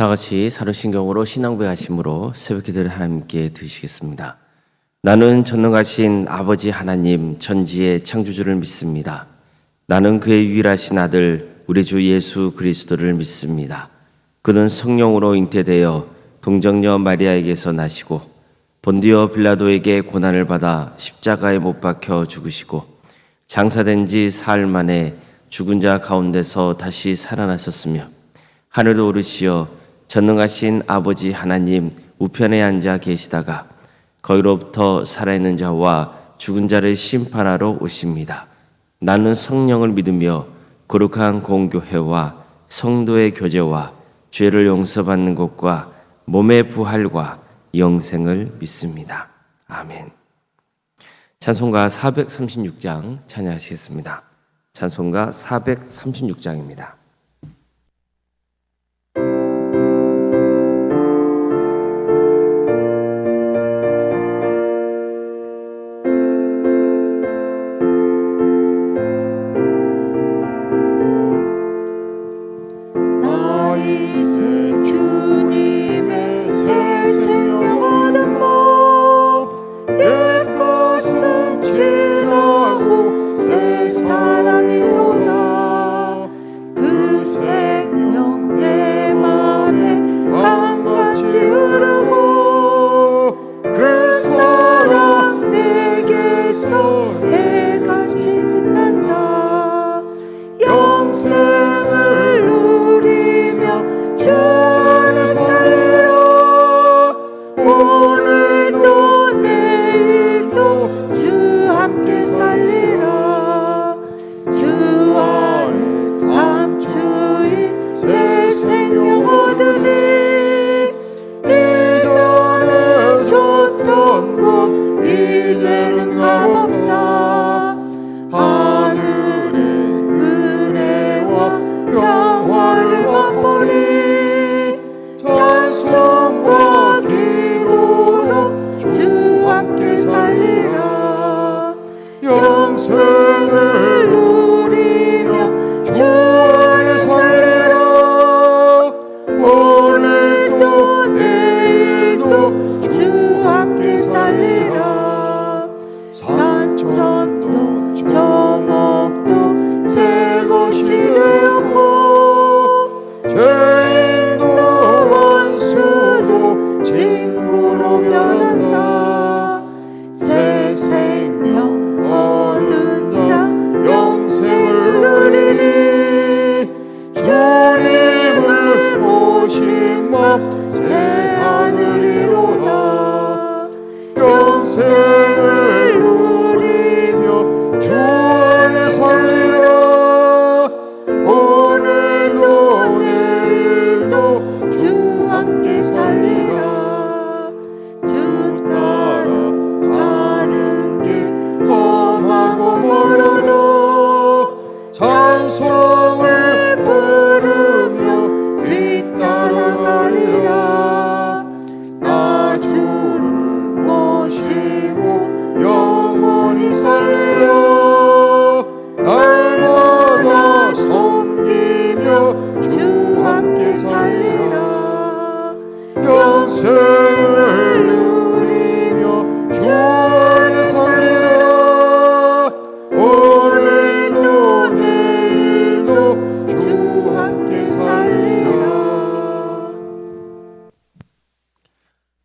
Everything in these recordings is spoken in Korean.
다 같이 사도신경으로 신앙고백 하심으로 새벽기도를 하나님께 드리시겠습니다. 나는 전능하신 아버지 하나님 전지의 창조주를 믿습니다. 나는 그의 유일하신 아들 우리 주 예수 그리스도를 믿습니다. 그는 성령으로 잉태되어 동정녀 마리아에게서 나시고 본디오 빌라도에게 고난을 받아 십자가에 못 박혀 죽으시고 장사된 지 사흘 만에 죽은 자 가운데서 다시 살아나셨으며 하늘에 오르시어 전능하신 아버지 하나님 우편에 앉아 계시다가 거기로부터 살아있는 자와 죽은 자를 심판하러 오십니다. 나는 성령을 믿으며 거룩한 공교회와 성도의 교제와 죄를 용서받는 것과 몸의 부활과 영생을 믿습니다. 아멘. 찬송가 436장 찬양하시겠습니다. 찬송가 436장입니다.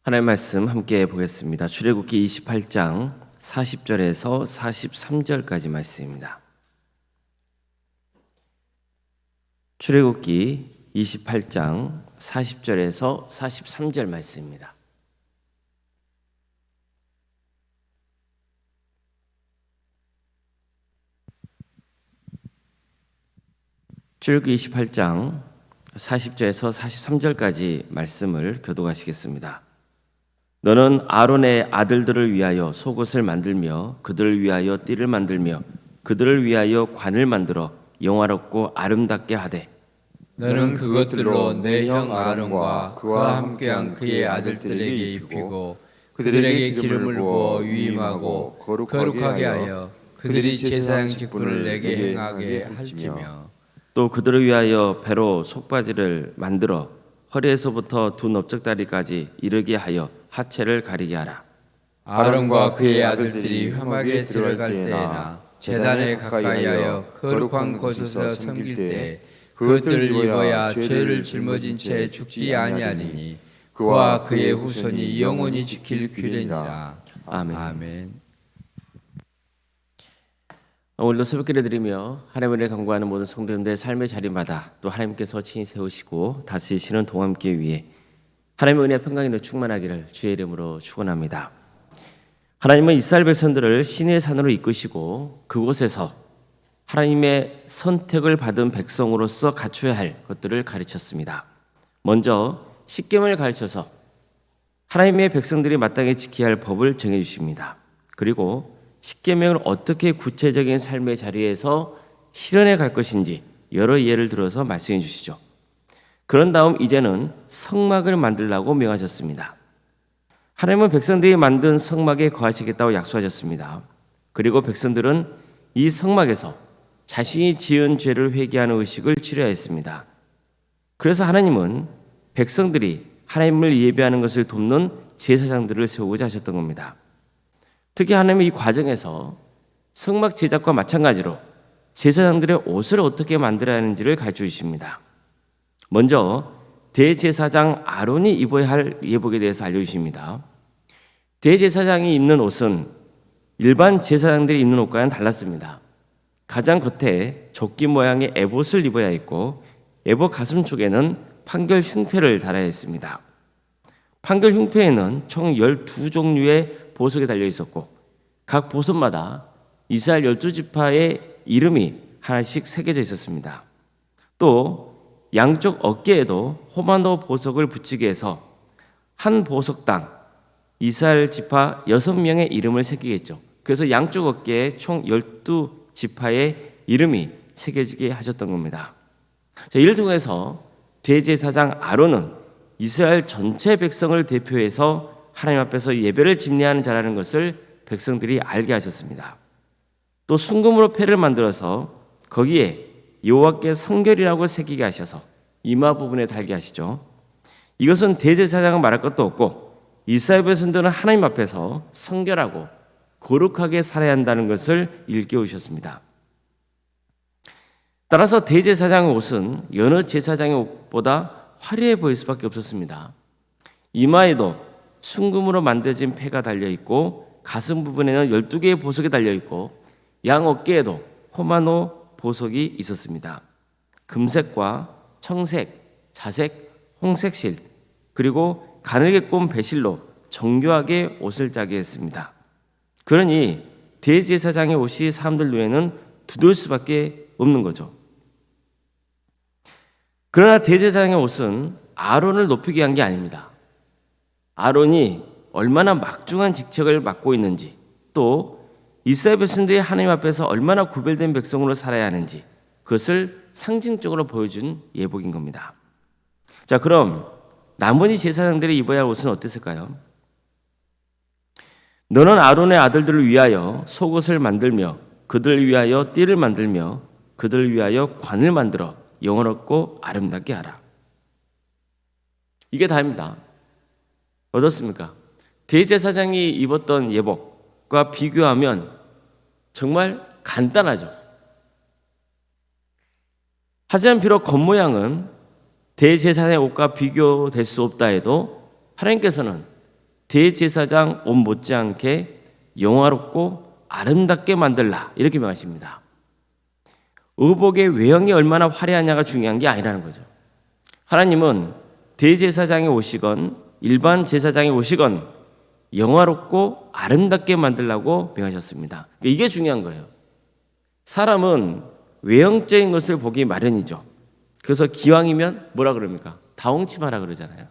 하나님의 말씀 함께 보겠습니다. 출애굽기 28장 40절에서 43절까지 말씀입니다. 출애굽기 28장 40절에서 43절 말씀입니다. 출애굽기 28장 40절에서 43절까지 말씀을 교독하시겠습니다. 너는 아론의 아들들을 위하여 속옷을 만들며 그들을 위하여 띠를 만들며 그들을 위하여 관을 만들어 영화롭고 아름답게 하되 너는 그것들로 내 형 아론과 그와 함께한 그의 아들들에게 입히고 그들에게 기름을 부어 위임하고 거룩하게 하여 그들이 제사장 직분을 내게 행하게 할지며 또 그들을 위하여 배로 속바지를 만들어 허리에서부터 두 넓적다리까지 이르게 하여 하체를 가리게 하라. 아론과 그의 아들들이 회막에 들어갈 때나 제단에 가까이하여 거룩한 곳에서 섬길 때 그것들을 입어야 죄를 짊어진 채 죽지 아니하리니 그와 그의 후손이 영원히 지킬 규례니라. 아멘. 오늘도 새벽기를 드리며 하나님을 간구하는 모든 성도님들의 삶의 자리마다 또 하나님께서 친히 세우시고 다스리시는 동함께 위해 하나님의 은혜와 평강이 충만하기를 주의 이름으로 축원합니다. 하나님은 이스라엘 백성들을 시내의 산으로 이끄시고 그곳에서 하나님의 선택을 받은 백성으로서 갖춰야 할 것들을 가르쳤습니다. 먼저 십계명을 가르쳐서 하나님의 백성들이 마땅히 지켜야 할 법을 정해 주십니다. 그리고 십계명을 어떻게 구체적인 삶의 자리에서 실현해 갈 것인지 여러 예를 들어서 말씀해 주시죠. 그런 다음 이제는 성막을 만들라고 명하셨습니다. 하나님은 백성들이 만든 성막에 거하시겠다고 약속하셨습니다. 그리고 백성들은 이 성막에서 자신이 지은 죄를 회개하는 의식을 치러야 했습니다. 그래서 하나님은 백성들이 하나님을 예배하는 것을 돕는 제사장들을 세우고자 하셨던 겁니다. 특히 하나님은 이 과정에서 성막 제작과 마찬가지로 제사장들의 옷을 어떻게 만들어야 하는지를 가르쳐 주십니다. 먼저 대제사장 아론이 입어야 할 예복에 대해서 알려주십니다. 대제사장이 입는 옷은 일반 제사장들이 입는 옷과는 달랐습니다. 가장 겉에 조끼 모양의 에봇을 입어야 했고 에봇 가슴 쪽에는 판결 흉패를 달아야 했습니다. 판결 흉패에는 총 12종류의 보석이 달려 있었고 각 보석마다 이스라엘 12지파의 이름이 하나씩 새겨져 있었습니다. 또 양쪽 어깨에도 호마노 보석을 붙이게 해서 한 보석당 이스라엘 지파 6명의 이름을 새기겠죠. 그래서 양쪽 어깨에 총 12지파의 이름이 새겨지게 하셨던 겁니다. 자, 이를 통해서 대제사장 아론은 이스라엘 전체 백성을 대표해서 하나님 앞에서 예배를 집례하는 자라는 것을 백성들이 알게 하셨습니다. 또 순금으로 패를 만들어서 거기에 여호와께 성결이라고 새기게 하셔서 이마 부분에 달게 하시죠. 이것은 대제사장은 말할 것도 없고 이스라엘 백성들은 하나님 앞에서 성결하고 거룩하게 살아야 한다는 것을 일깨우셨습니다. 따라서 대제사장의 옷은 여느 제사장의 옷보다 화려해 보일 수밖에 없었습니다. 이마에도 순금으로 만들어진 패가 달려있고 가슴 부분에는 12개의 보석이 달려있고 양 어깨에도 호마노 보석이 있었습니다. 금색과 청색, 자색, 홍색실 그리고 가늘게 꼰 배실로 정교하게 옷을 짜게 했습니다. 그러니 대제사장의 옷이 사람들 눈에는 두려울 수밖에 없는 거죠. 그러나 대제사장의 옷은 아론을 높이게 한 게 아닙니다. 아론이 얼마나 막중한 직책을 맡고 있는지 또 이스라엘 백성들이 하나님 앞에서 얼마나 구별된 백성으로 살아야 하는지 그것을 상징적으로 보여준 예복인 겁니다. 자, 그럼 나머지 제사장들이 입어야 할 옷은 어땠을까요? 너는 아론의 아들들을 위하여 속옷을 만들며 그들을 위하여 띠를 만들며 그들을 위하여 관을 만들어 영원롭고 아름답게 하라. 이게 다입니다. 어떻습니까? 대제사장이 입었던 예복과 비교하면 정말 간단하죠. 하지만 비록 겉모양은 대제사장의 옷과 비교될 수 없다 해도 하나님께서는 대제사장 옷 못지않게 영화롭고 아름답게 만들라 이렇게 명하십니다. 의복의 외형이 얼마나 화려하냐가 중요한 게 아니라는 거죠. 하나님은 대제사장의 옷이건 일반 제사장의 옷이건 영화롭고 아름답게 만들라고 명하셨습니다. 이게 중요한 거예요. 사람은 외형적인 것을 보기 마련이죠. 그래서 기왕이면 뭐라 그럽니까? 다홍치마라 그러잖아요.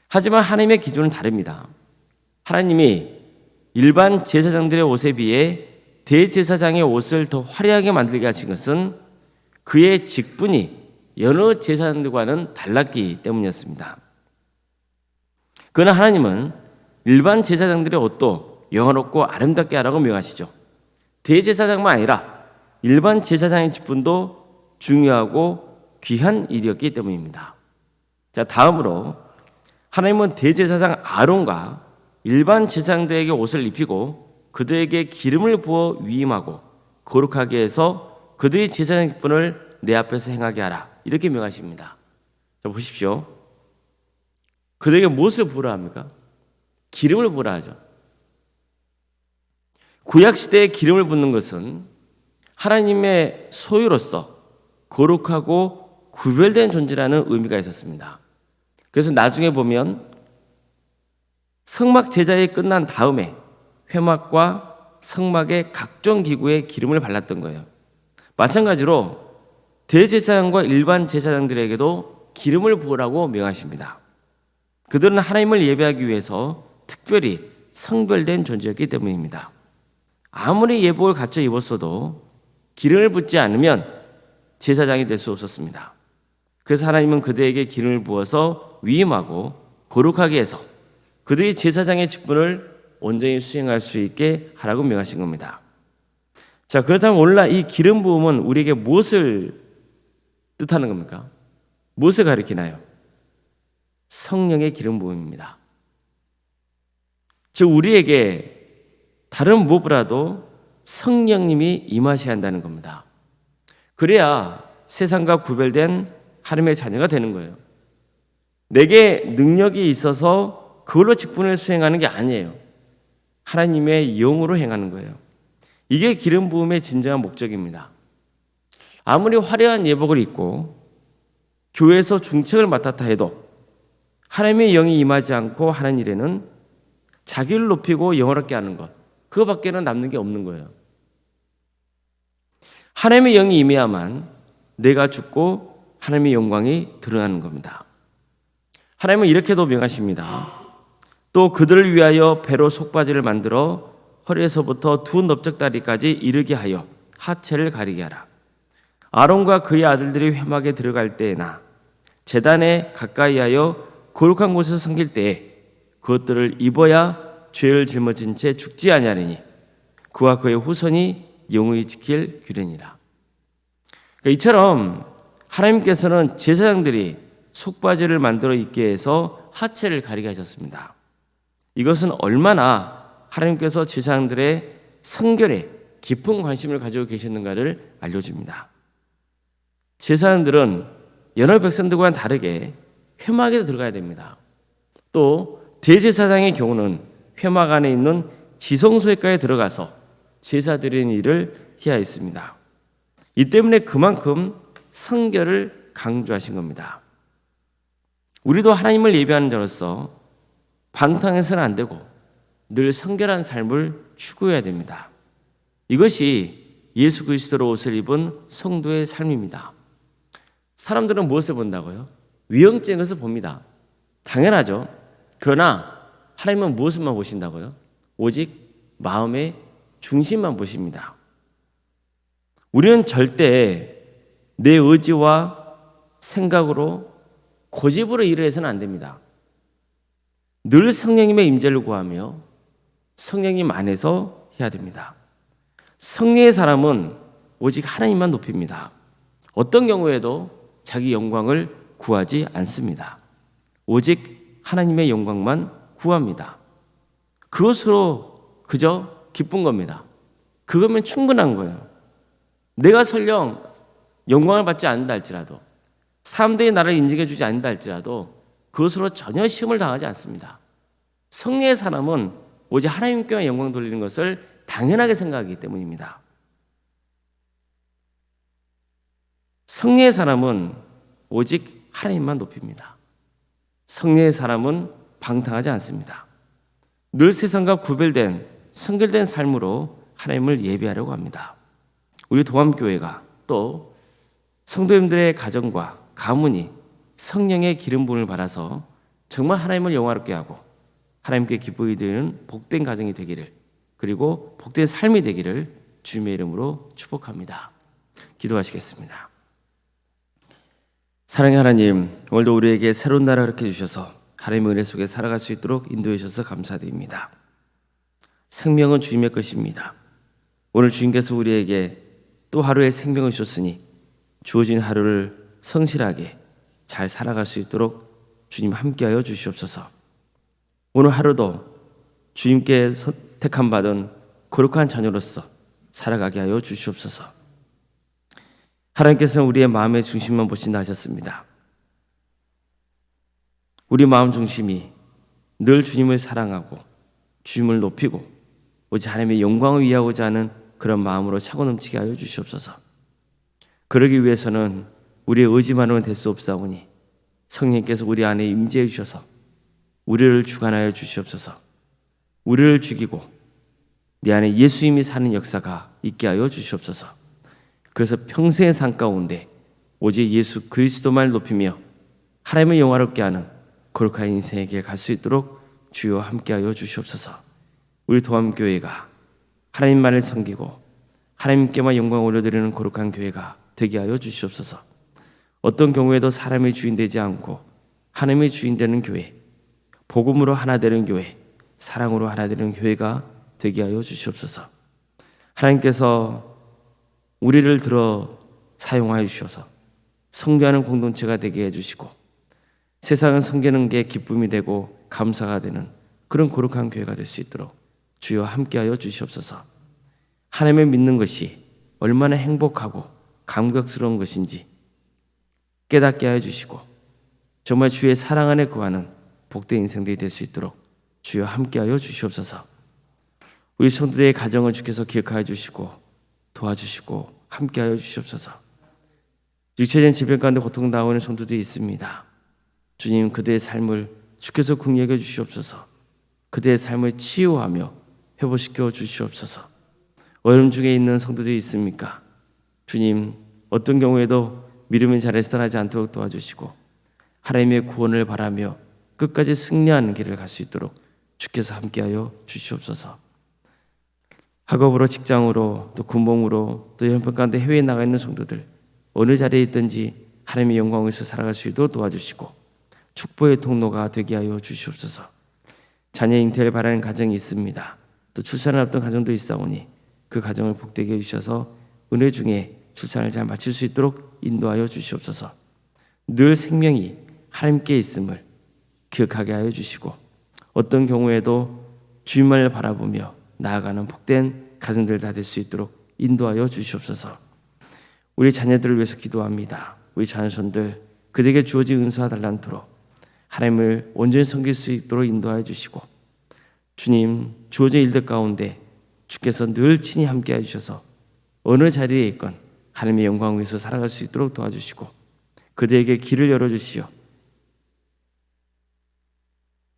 하지만 하나님의 기준은 다릅니다. 하나님이 일반 제사장들의 옷에 비해 대제사장의 옷을 더 화려하게 만들게 하신 것은 그의 직분이 여러 제사장들과는 달랐기 때문이었습니다. 그러나 하나님은 일반 제사장들의 옷도 영화롭고 아름답게 하라고 명하시죠. 대제사장만 아니라 일반 제사장의 직분도 중요하고 귀한 일이었기 때문입니다. 자, 다음으로 하나님은 대제사장 아론과 일반 제사장들에게 옷을 입히고 그들에게 기름을 부어 위임하고 거룩하게 해서 그들의 제사장 직분을 내 앞에서 행하게 하라. 이렇게 명하십니다. 자, 보십시오. 그들에게 무엇을 부으라 합니까? 기름을 부으라 하죠. 구약시대에 기름을 붓는 것은 하나님의 소유로서 거룩하고 구별된 존재라는 의미가 있었습니다. 그래서 나중에 보면 성막 제사에 끝난 다음에 회막과 성막의 각종 기구에 기름을 발랐던 거예요. 마찬가지로 대제사장과 일반 제사장들에게도 기름을 부으라고 명하십니다. 그들은 하나님을 예배하기 위해서 특별히 성별된 존재였기 때문입니다. 아무리 예복을 갖춰 입었어도 기름을 붓지 않으면 제사장이 될 수 없었습니다. 그래서 하나님은 그들에게 기름을 부어서 위임하고 거룩하게 해서 그들이 제사장의 직분을 온전히 수행할 수 있게 하라고 명하신 겁니다. 자, 그렇다면 오늘날 이 기름 부음은 우리에게 무엇을 뜻하는 겁니까? 무엇을 가리키나요? 성령의 기름 부음입니다. 즉 우리에게 다른 무엇보다도 성령님이 임하셔야 한다는 겁니다. 그래야 세상과 구별된 하나님의 자녀가 되는 거예요. 내게 능력이 있어서 그걸로 직분을 수행하는 게 아니에요. 하나님의 영으로 행하는 거예요. 이게 기름 부음의 진정한 목적입니다. 아무리 화려한 예복을 입고 교회에서 중책을 맡았다 해도 하나님의 영이 임하지 않고 하는 일에는 자기를 높이고 영어롭게 하는 것, 그거밖에는 남는 게 없는 거예요. 하나님의 영이 임해야만 내가 죽고 하나님의 영광이 드러나는 겁니다. 하나님은 이렇게도 명하십니다. 또 그들을 위하여 배로 속바지를 만들어 허리에서부터 두 넓적다리까지 이르게 하여 하체를 가리게 하라. 아론과 그의 아들들이 회막에 들어갈 때에나 제단에 가까이 하여 거룩한 곳에서 섬길 때에 그것들을 입어야 죄를 짊어진 채 죽지 아니하리니 그와 그의 후손이 영원히 지킬 규례니라. 그러니까 이처럼 하나님께서는 제사장들이 속바지를 만들어 입게 해서 하체를 가리게 하셨습니다. 이것은 얼마나 하나님께서 제사장들의 성결에 깊은 관심을 가지고 계셨는가를 알려줍니다. 제사장들은 여러 백성들과는 다르게 회막에 들어가야 됩니다. 또 대제사장의 경우는 회막 안에 있는 지성소에까지 들어가서 제사 드리는 일을 해야 했습니다. 이 때문에 그만큼 성결을 강조하신 겁니다. 우리도 하나님을 예배하는 자로서 방탕해서는 안 되고 늘 성결한 삶을 추구해야 됩니다. 이것이 예수 그리스도로 옷을 입은 성도의 삶입니다. 사람들은 무엇을 본다고요? 위형적인 것을 봅니다. 당연하죠. 그러나 하나님은 무엇만 보신다고요? 오직 마음의 중심만 보십니다. 우리는 절대 내 의지와 생각으로 고집으로 일을 해서는 안 됩니다. 늘 성령님의 임재를 구하며 성령님 안에서 해야 됩니다. 성령의 사람은 오직 하나님만 높입니다. 어떤 경우에도 자기 영광을 구하지 않습니다. 오직 하나님의 영광만 구합니다. 그것으로 그저 기쁜 겁니다. 그거면 충분한 거예요. 내가 설령 영광을 받지 않는다 할지라도 사람들이 나를 인정해 주지 않는다 할지라도 그것으로 전혀 시험을 당하지 않습니다. 성령의 사람은 오직 하나님께만 영광 돌리는 것을 당연하게 생각하기 때문입니다. 성령의 사람은 오직 하나님만 높입니다. 성령의 사람은 방탕하지 않습니다. 늘 세상과 구별된 성결된 삶으로 하나님을 예배하려고 합니다. 우리 동암교회가 또 성도님들의 가정과 가문이 성령의 기름 부음을 받아서 정말 하나님을 영화롭게 하고 하나님께 기쁘게 드리는 복된 가정이 되기를, 그리고 복된 삶이 되기를 주님의 이름으로 축복합니다. 기도하시겠습니다. 사랑의 하나님, 오늘도 우리에게 새로운 날을 허락해 주셔서 하나님의 은혜 속에 살아갈 수 있도록 인도해 주셔서 감사드립니다. 생명은 주님의 것입니다. 오늘 주님께서 우리에게 또 하루의 생명을 주셨으니 주어진 하루를 성실하게 잘 살아갈 수 있도록 주님 함께하여 주시옵소서. 오늘 하루도 주님께 선택함 받은 거룩한 자녀로서 살아가게 하여 주시옵소서. 하나님께서는 우리의 마음의 중심만 보신다 하셨습니다. 우리 마음 중심이 늘 주님을 사랑하고 주님을 높이고 오직 하나님의 영광을 위하고자 하는 그런 마음으로 차고 넘치게 하여 주시옵소서. 그러기 위해서는 우리의 의지만으로는 될 수 없사오니 성령님께서 우리 안에 임재해 주셔서 우리를 주관하여 주시옵소서. 우리를 죽이고 내 안에 예수님이 사는 역사가 있게 하여 주시옵소서. 그래서 평생의 삶 가운데 오직 예수 그리스도만을 높이며 하나님을 영화롭게 하는 거룩한 인생에게 갈 수 있도록 주여 함께하여 주시옵소서. 우리 도함교회가 하나님만을 섬기고 하나님께만 영광을 올려드리는 거룩한 교회가 되게 하여 주시옵소서. 어떤 경우에도 사람이 주인 되지 않고 하나님이 주인 되는 교회, 복음으로 하나 되는 교회, 사랑으로 하나 되는 교회가 되게 하여 주시옵소서. 하나님께서 우리를 들어 사용하여 주셔서 성교하는 공동체가 되게 해주시고 세상은 섬기는 게 기쁨이 되고 감사가 되는 그런 거룩한 교회가 될 수 있도록 주여 함께하여 주시옵소서. 하나님을 믿는 것이 얼마나 행복하고 감격스러운 것인지 깨닫게 하여 주시고 정말 주의 사랑 안에 거하는 복된 인생들이 될 수 있도록 주여 함께하여 주시옵소서. 우리 성도들의 가정을 주께서 기억하여 주시고 도와주시고 함께하여 주시옵소서. 육체적인 질병 가운데 고통당하는 성도들이 있습니다. 주님, 그들의 삶을 주께서 긍휼히 여겨 주시옵소서. 그들의 삶을 치유하며 회복시켜 주시옵소서. 어려움 중에 있는 성도들이 있습니까? 주님, 어떤 경우에도 믿음의 자리에서 떠나지 않도록 도와주시고 하나님의 구원을 바라며 끝까지 승리하는 길을 갈 수 있도록 주께서 함께하여 주시옵소서. 학업으로, 직장으로, 또 군복으로, 또 연평 가운데 해외에 나가 있는 성도들 어느 자리에 있든지 하나님의 영광에서 살아갈 수 있도록 도와주시고 축복의 통로가 되게 하여 주시옵소서. 자녀 잉태를 바라는 가정이 있습니다. 또 출산을 앞둔 가정도 있사오니 그 가정을 복되게 해주셔서 은혜 중에 출산을 잘 마칠 수 있도록 인도하여 주시옵소서. 늘 생명이 하나님께 있음을 기억하게 하여 주시고 어떤 경우에도 주님만을 바라보며 나아가는 복된 가정들 다 될 수 있도록 인도하여 주시옵소서. 우리 자녀들을 위해서 기도합니다. 우리 자녀손들 그들에게 주어진 은사와 달란트로 하나님을 온전히 섬길 수 있도록 인도하여 주시고 주님, 주어진 일들 가운데 주께서 늘 친히 함께해 주셔서 어느 자리에 있건 하나님의 영광을 위해서 살아갈 수 있도록 도와주시고 그들에게 길을 열어주시어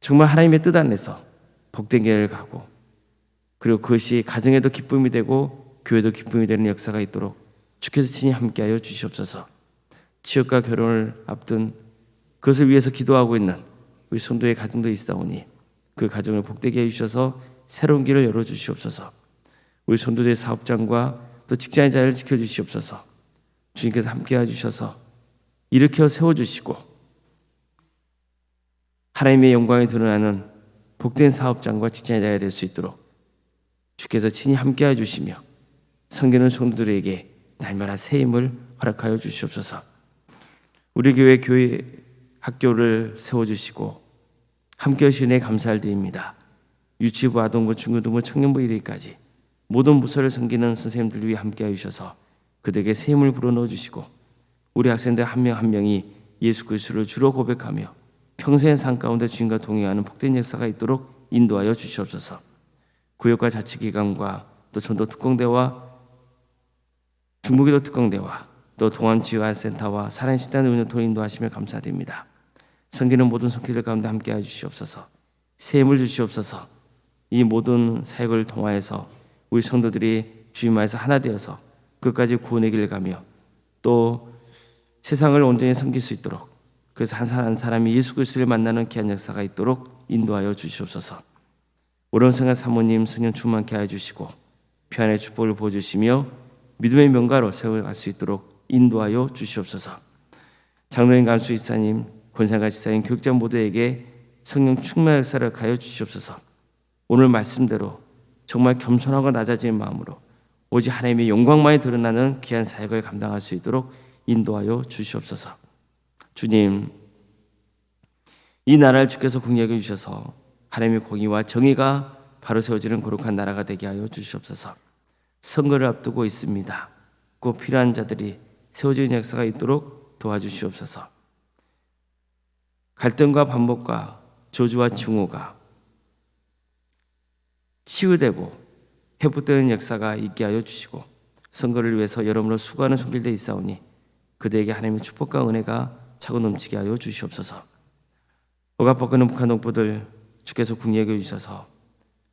정말 하나님의 뜻 안에서 복된 길을 가고 그리고 그것이 가정에도 기쁨이 되고 교회도 기쁨이 되는 역사가 있도록 주께서 친히 함께하여 주시옵소서. 취업과 결혼을 앞둔 그것을 위해서 기도하고 있는 우리 성도의 가정도 있사오니 그 가정을 복되게 해주셔서 새로운 길을 열어주시옵소서. 우리 성도들의 사업장과 또 직장의 자리를 지켜주시옵소서. 주님께서 함께 해주셔서 일으켜 세워주시고 하나님의 영광이 드러나는 복된 사업장과 직장의 자리가 될 수 있도록 주께서 친히 함께 해주시며 섬기는 성도들에게 날마다 새 힘을 허락하여 주시옵소서. 우리 교회 학교를 세워주시고 함께 하시는 데 감사를 드립니다. 유치부, 아동부, 중고등부, 청년부 1위까지 모든 부서를 섬기는 선생님들 위해 함께 해주셔서 그들에게 새 힘을 불어넣어 주시고 우리 학생들 한 명 한 명이 예수 그리스도를 주로 고백하며 평생의 삶 가운데 주님과 동행하는 복된 역사가 있도록 인도하여 주시옵소서. 구역과 자치기관과 또 전도 특공대와 중부기도 특공대와 또 동암지휘센터와 사랑식단 운영토를 인도하시며 감사드립니다. 섬기는 모든 손길들 가운데 함께해 주시옵소서. 새 힘을 주시옵소서. 이 모든 사역을 통하여서 우리 성도들이 주님 안에서 하나 되어서 끝까지 구원의 길을 가며 또 세상을 온전히 섬길 수 있도록 그래서 한 사람 한 사람이 예수 그리스도를 만나는 귀한 역사가 있도록 인도하여 주시옵소서. 오른성한 사모님 성령 충만케 하여 주시고 평안의 축복을 보여주시며 믿음의 명가로 세워갈 수 있도록 인도하여 주시옵소서. 장로인 간수 이사님, 권사가 지사님, 교육자 모두에게 성령 충만한 역사를 가여 주시옵소서. 오늘 말씀대로 정말 겸손하고 낮아진 마음으로 오직 하나님의 영광만이 드러나는 귀한 사역을 감당할 수 있도록 인도하여 주시옵소서. 주님, 이 나라를 주께서 국력해 주셔서 하나님의 공의와 정의가 바로 세워지는 거룩한 나라가 되게 하여 주시옵소서. 선거를 앞두고 있습니다. 꼭 필요한 자들이 세워지는 역사가 있도록 도와주시옵소서. 갈등과 반목과 저주와 증오가 치유되고 회복되는 역사가 있게 하여 주시고, 선거를 위해서 여러모로 수고하는 손길들이 있사오니 그들에게 하나님의 축복과 은혜가 차고 넘치게 하여 주시옵소서. 억압받고는 북한 동포들 주께서 국력해 주셔서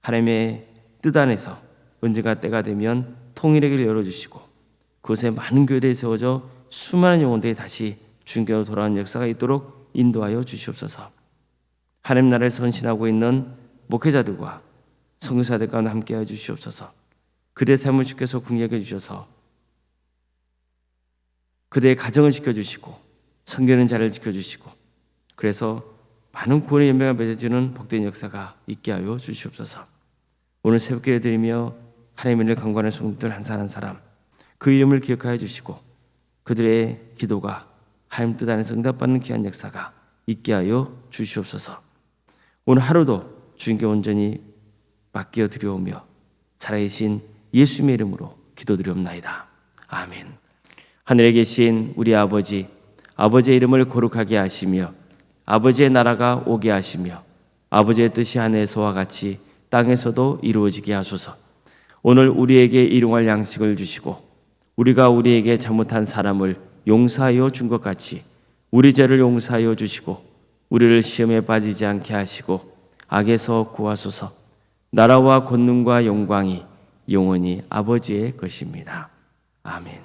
하나님의 뜻 안에서 언젠가 때가 되면 통일의 길을 열어주시고, 그곳에 많은 교회들이 세워져 수많은 영혼들이 다시 주님께로 돌아오는 역사가 있도록 인도하여 주시옵소서. 하나님 나라에 선신하고 있는 목회자들과 선교사들 가운데 함께하여 주시옵소서. 그들의 삶을 주께서 국력해 주셔서 그들의 가정을 지켜주시고 섬기는 자를 지켜주시고, 그래서 많은 구원의 열매가 맺어지는 복된 역사가 있게 하여 주시옵소서. 오늘 새벽기도 드리며 하나님의 은혜를 간구하는 성도들 한 사람 한 사람 그 이름을 기억하여 주시고, 그들의 기도가 하나님 뜻 안에서 응답받는 귀한 역사가 있게 하여 주시옵소서. 오늘 하루도 주님께 온전히 맡겨 드려오며 살아계신 예수님의 이름으로 기도드리옵나이다. 아멘. 하늘에 계신 우리 아버지, 아버지의 이름을 거룩하게 하시며 아버지의 나라가 오게 하시며 아버지의 뜻이 하늘에서와 같이 땅에서도 이루어지게 하소서. 오늘 우리에게 일용할 양식을 주시고 우리가 우리에게 잘못한 사람을 용서하여 준 것 같이 우리 죄를 용서하여 주시고 우리를 시험에 빠지지 않게 하시고 악에서 구하소서. 나라와 권능과 영광이 영원히 아버지의 것입니다. 아멘.